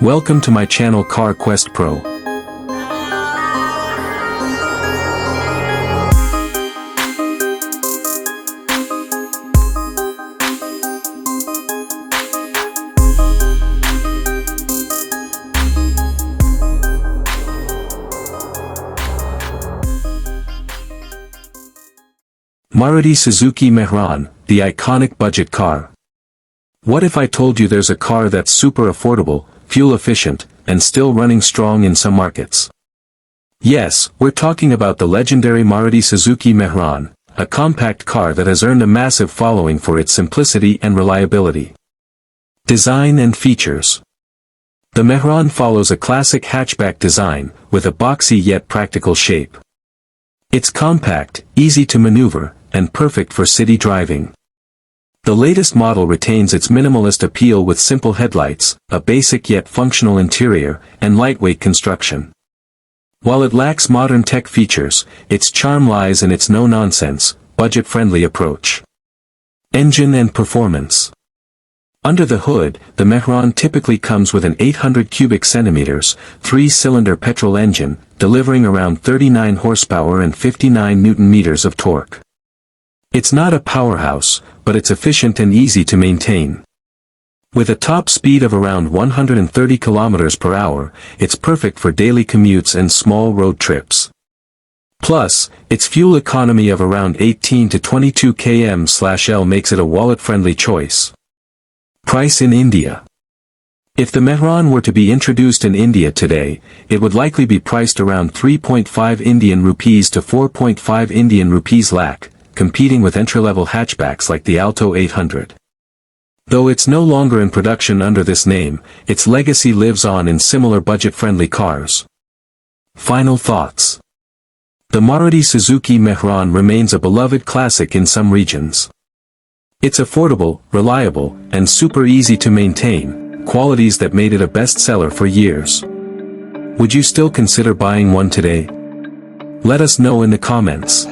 Welcome to my channel Car Quest Pro. Murati Suzuki Mehran, the iconic budget car. What if I told you there's a car that's super affordable, fuel efficient, and still running strong in some markets? Yes, we're talking about the legendary Murati Suzuki Mehran, a compact car that has earned a massive following for its simplicity and reliability. Design and features. The Mehran follows a classic hatchback design, with a boxy yet practical shape. It's compact, easy to maneuver, and perfect for city driving. The latest model retains its minimalist appeal with simple headlights, a basic yet functional interior, and lightweight construction. While it lacks modern tech features, its charm lies in its no-nonsense, budget-friendly approach. Engine and performance. Under the hood, the Mehran typically comes with an 800 cubic centimeters, 3-cylinder petrol engine, delivering around 39 horsepower and 59 newton-meters of torque. It's not a powerhouse, but it's efficient and easy to maintain. With a top speed of around 130 km per hour, it's perfect for daily commutes and small road trips. Plus, its fuel economy of around 18 to 22 km/L makes it a wallet-friendly choice. Price in India. If the Mehran were to be introduced in India today, it would likely be priced around 3.5 Indian rupees to 4.5 Indian rupees lakh, competing with entry-level hatchbacks like the Alto 800. Though it's no longer in production under this name, its legacy lives on in similar budget-friendly cars. Final thoughts. The Murati Suzuki Mehran remains a beloved classic in some regions. It's affordable, reliable, and super easy to maintain, qualities that made it a bestseller for years. Would you still consider buying one today? Let us know in the comments.